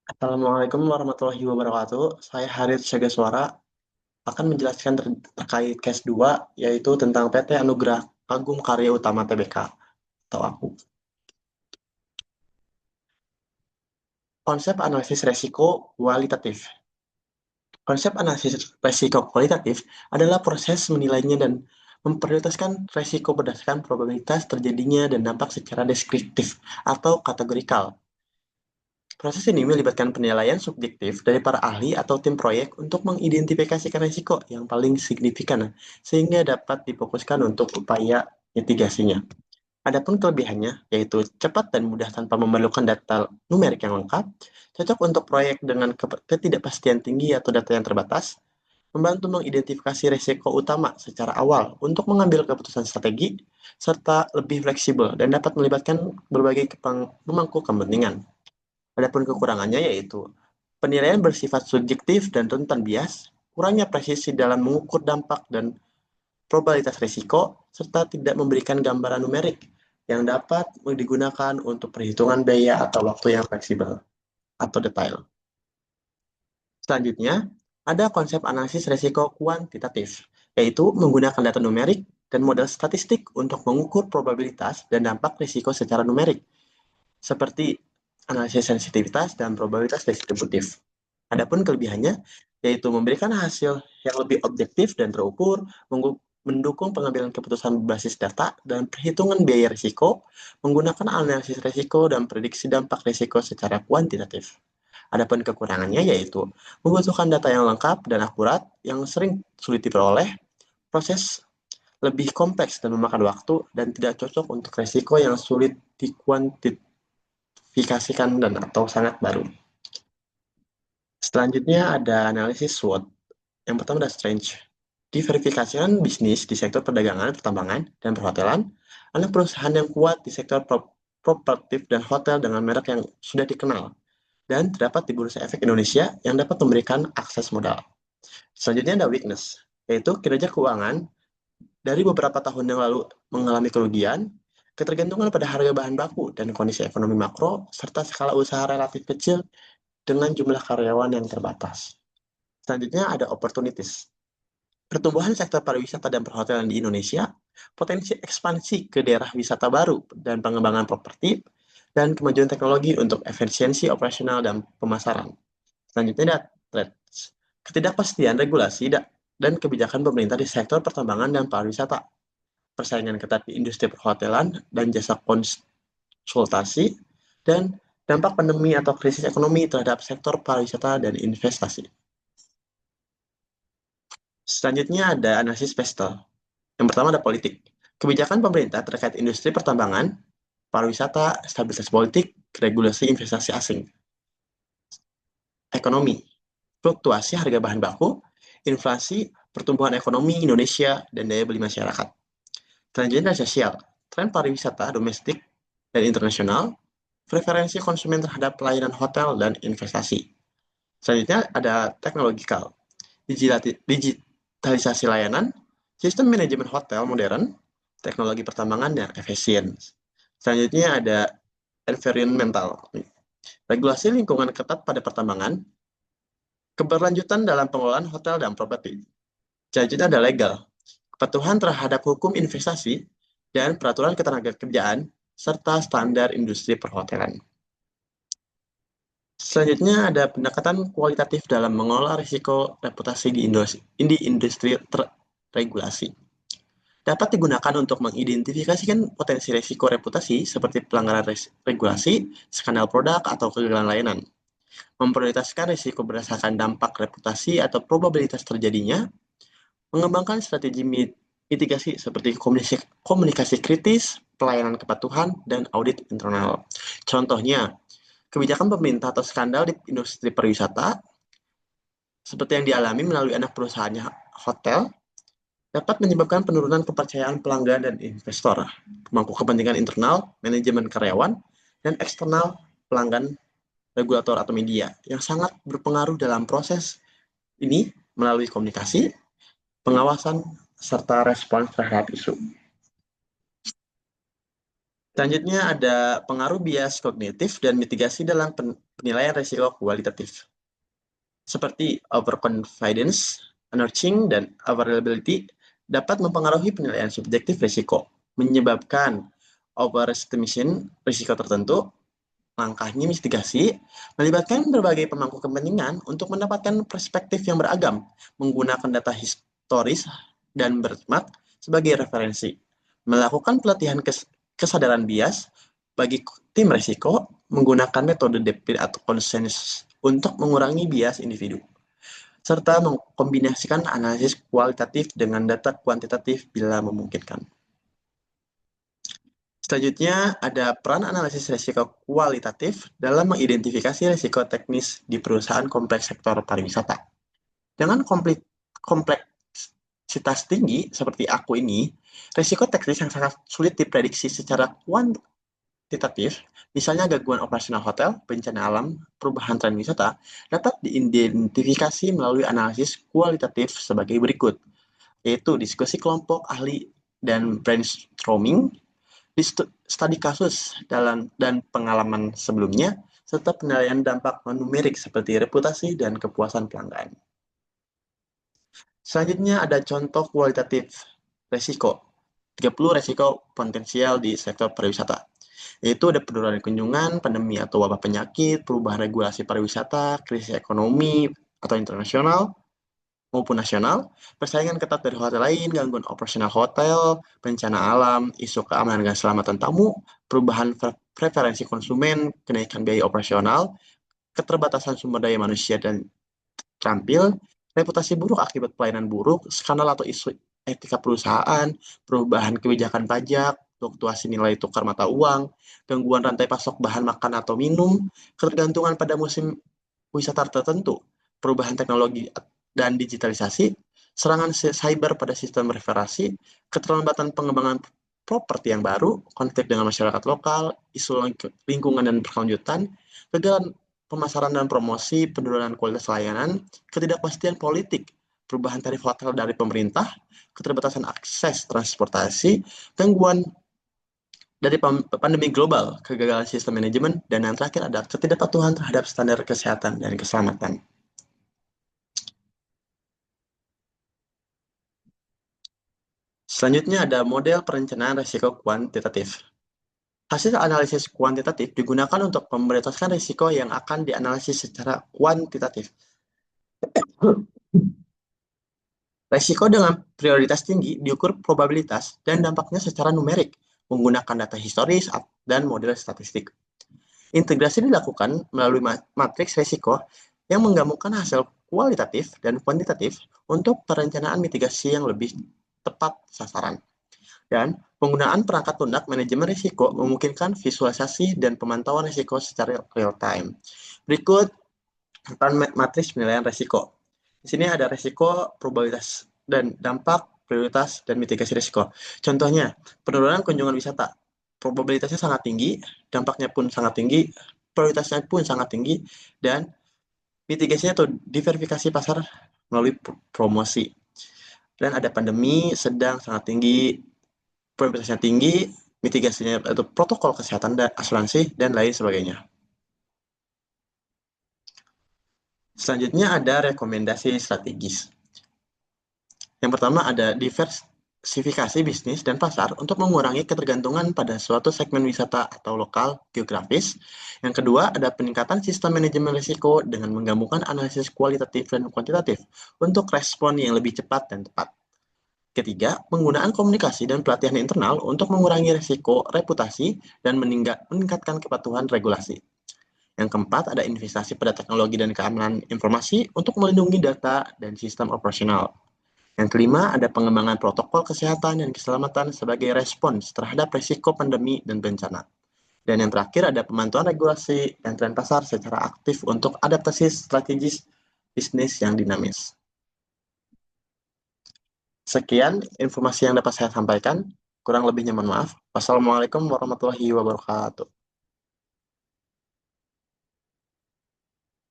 Assalamualaikum warahmatullahi wabarakatuh. Saya Harith Syagaswara akan menjelaskan terkait case 2, yaitu tentang PT Anugerah Agung Karya Utama Tbk atau APU. Konsep analisis resiko kualitatif. Konsep analisis resiko kualitatif adalah proses menilainya dan memprioritaskan resiko berdasarkan probabilitas terjadinya dan dampak secara deskriptif atau kategorikal. Proses ini melibatkan penilaian subjektif dari para ahli atau tim proyek untuk mengidentifikasikan risiko yang paling signifikan, sehingga dapat difokuskan untuk upaya mitigasinya. Adapun kelebihannya, yaitu cepat dan mudah tanpa memerlukan data numerik yang lengkap, cocok untuk proyek dengan ketidakpastian tinggi atau data yang terbatas, membantu mengidentifikasi risiko utama secara awal untuk mengambil keputusan strategi, serta lebih fleksibel dan dapat melibatkan berbagai pemangku kepentingan. Adapun kekurangannya yaitu penilaian bersifat subjektif dan rentan bias, kurangnya presisi dalam mengukur dampak dan probabilitas risiko, serta tidak memberikan gambaran numerik yang dapat digunakan untuk perhitungan biaya atau waktu yang fleksibel atau detail. Selanjutnya, ada konsep analisis risiko kuantitatif, yaitu menggunakan data numerik dan model statistik untuk mengukur probabilitas dan dampak risiko secara numerik, seperti analisis sensitivitas dan probabilitas distributif. Adapun kelebihannya, yaitu memberikan hasil yang lebih objektif dan terukur, mendukung pengambilan keputusan berbasis data dan perhitungan biaya risiko, menggunakan analisis risiko dan prediksi dampak risiko secara kuantitatif. Adapun kekurangannya yaitu membutuhkan data yang lengkap dan akurat yang sering sulit diperoleh, proses lebih kompleks dan memakan waktu, dan tidak cocok untuk risiko yang sulit dikuantifikasikan dan atau sangat baru. Selanjutnya ada analisis SWOT. Yang pertama ada strength. Diverifikasikan bisnis di sektor perdagangan, pertambangan, dan perhotelan, anak perusahaan yang kuat di sektor propertif dan hotel dengan merek yang sudah dikenal, dan terdapat di Bursa Efek Indonesia yang dapat memberikan akses modal. Selanjutnya ada weakness, yaitu kinerja keuangan dari beberapa tahun yang lalu mengalami kerugian, ketergantungan pada harga bahan baku dan kondisi ekonomi makro, serta skala usaha relatif kecil dengan jumlah karyawan yang terbatas. Selanjutnya ada opportunities. Pertumbuhan sektor pariwisata dan perhotelan di Indonesia, potensi ekspansi ke daerah wisata baru dan pengembangan properti, dan kemajuan teknologi untuk efisiensi operasional dan pemasaran. Selanjutnya ada threats. Ketidakpastian regulasi dan kebijakan pemerintah di sektor pertambangan dan pariwisata, persaingan ketat di industri perhotelan dan jasa konsultasi, dan dampak pandemi atau krisis ekonomi terhadap sektor pariwisata dan investasi. Selanjutnya ada analisis pestel. Yang pertama ada politik. Kebijakan pemerintah terkait industri pertambangan, pariwisata, stabilitas politik, regulasi investasi asing. Ekonomi. Fluktuasi harga bahan baku, inflasi, pertumbuhan ekonomi Indonesia, dan daya beli masyarakat. Selanjutnya ada sosial. Tren pariwisata domestik dan internasional, preferensi konsumen terhadap pelayanan hotel dan investasi. Selanjutnya ada teknologikal. Digitalisasi layanan, sistem manajemen hotel modern, teknologi pertambangan yang efisien. Selanjutnya ada environmental. Regulasi lingkungan ketat pada pertambangan, keberlanjutan dalam pengelolaan hotel dan properti. Selanjutnya ada legal. Kepatuhan terhadap hukum investasi dan peraturan ketenagakerjaan serta standar industri perhotelan. Selanjutnya ada pendekatan kualitatif dalam mengelola risiko reputasi di industri regulasi. Dapat digunakan untuk mengidentifikasikan potensi risiko reputasi seperti pelanggaran regulasi, skandal produk, atau kegagalan layanan. Memprioritaskan risiko berdasarkan dampak reputasi atau probabilitas terjadinya, mengembangkan strategi mitigasi seperti komunikasi kritis, pelayanan kepatuhan, dan audit internal. Contohnya, kebijakan pemerintah atau skandal di industri pariwisata, seperti yang dialami melalui anak perusahaannya hotel, dapat menyebabkan penurunan kepercayaan pelanggan dan investor, pemangku kepentingan internal, manajemen karyawan, dan eksternal pelanggan, regulator atau media, yang sangat berpengaruh dalam proses ini melalui komunikasi, pengawasan, serta respons terhadap isu. Selanjutnya ada pengaruh bias kognitif dan mitigasi dalam penilaian risiko kualitatif, seperti overconfidence, underching, dan overreliability dapat mempengaruhi penilaian subjektif risiko, menyebabkan overestimation risiko tertentu. Langkahnya mitigasi melibatkan berbagai pemangku kepentingan untuk mendapatkan perspektif yang beragam, menggunakan data historis dan benchmark sebagai referensi, melakukan pelatihan kesadaran bias bagi tim risiko, menggunakan metode DEPIT atau konsensus untuk mengurangi bias individu, serta mengkombinasikan analisis kualitatif dengan data kuantitatif bila memungkinkan. Selanjutnya, ada peran analisis risiko kualitatif dalam mengidentifikasi risiko teknis di perusahaan kompleks sektor pariwisata. Dengan kompleksitas tinggi seperti aku ini, risiko teknis yang sangat sulit diprediksi secara kuantitatif, misalnya gangguan operasional hotel, bencana alam, perubahan tren wisata, dapat diidentifikasi melalui analisis kualitatif sebagai berikut, yaitu diskusi kelompok ahli dan brainstorming, studi kasus dan pengalaman sebelumnya, serta penilaian dampak numerik seperti reputasi dan kepuasan pelanggan. Selanjutnya ada contoh kualitatif resiko. 30 resiko potensial di sektor pariwisata, yaitu ada penurunan kunjungan, pandemi atau wabah penyakit, perubahan regulasi pariwisata, krisis ekonomi atau internasional maupun nasional, persaingan ketat dari hotel lain, gangguan operasional hotel, bencana alam, isu keamanan dan keselamatan tamu, perubahan preferensi konsumen, kenaikan biaya operasional, keterbatasan sumber daya manusia dan terampil, reputasi buruk akibat pelayanan buruk, skandal atau isu etika perusahaan, perubahan kebijakan pajak, fluktuasi nilai tukar mata uang, gangguan rantai pasok bahan makan atau minum, ketergantungan pada musim wisata tertentu, perubahan teknologi dan digitalisasi, serangan cyber pada sistem referasi, keterlambatan pengembangan properti yang baru, konflik dengan masyarakat lokal, isu lingkungan dan berkelanjutan, kegagalan pemasaran dan promosi, penurunan kualitas layanan, ketidakpastian politik, perubahan tarif hotel dari pemerintah, keterbatasan akses transportasi, gangguan dari pandemi global, kegagalan sistem manajemen, dan yang terakhir ada ketidakpatuhan terhadap standar kesehatan dan keselamatan. Selanjutnya ada model perencanaan risiko kuantitatif. Hasil analisis kuantitatif digunakan untuk memprioritaskan risiko yang akan dianalisis secara kuantitatif. Risiko dengan prioritas tinggi diukur probabilitas dan dampaknya secara numerik menggunakan data historis dan model statistik. Integrasi dilakukan melalui matriks risiko yang menggabungkan hasil kualitatif dan kuantitatif untuk perencanaan mitigasi yang lebih tepat sasaran. Dan penggunaan perangkat lunak manajemen risiko memungkinkan visualisasi dan pemantauan risiko secara real time. Berikut matriks penilaian risiko. Di sini ada risiko, probabilitas, dan dampak, prioritas, dan mitigasi risiko. Contohnya, penurunan kunjungan wisata. Probabilitasnya sangat tinggi, dampaknya pun sangat tinggi, prioritasnya pun sangat tinggi, dan mitigasinya atau diverifikasi pasar melalui promosi. Dan ada pandemi sedang sangat tinggi, probabilitasnya tinggi, mitigasinya atau protokol kesehatan dan asuransi, dan lain sebagainya. Selanjutnya ada rekomendasi strategis. Yang pertama ada diversifikasi bisnis dan pasar untuk mengurangi ketergantungan pada suatu segmen wisata atau lokal geografis. Yang kedua ada peningkatan sistem manajemen risiko dengan menggabungkan analisis kualitatif dan kuantitatif untuk respon yang lebih cepat dan tepat. Ketiga, penggunaan komunikasi dan pelatihan internal untuk mengurangi risiko reputasi dan meningkatkan kepatuhan regulasi. Yang keempat, ada investasi pada teknologi dan keamanan informasi untuk melindungi data dan sistem operasional. Yang kelima, ada pengembangan protokol kesehatan dan keselamatan sebagai respons terhadap risiko pandemi dan bencana. Dan yang terakhir, ada pemantauan regulasi dan tren pasar secara aktif untuk adaptasi strategis bisnis yang dinamis. Sekian informasi yang dapat saya sampaikan. Kurang lebihnya mohon maaf. Wassalamualaikum warahmatullahi wabarakatuh.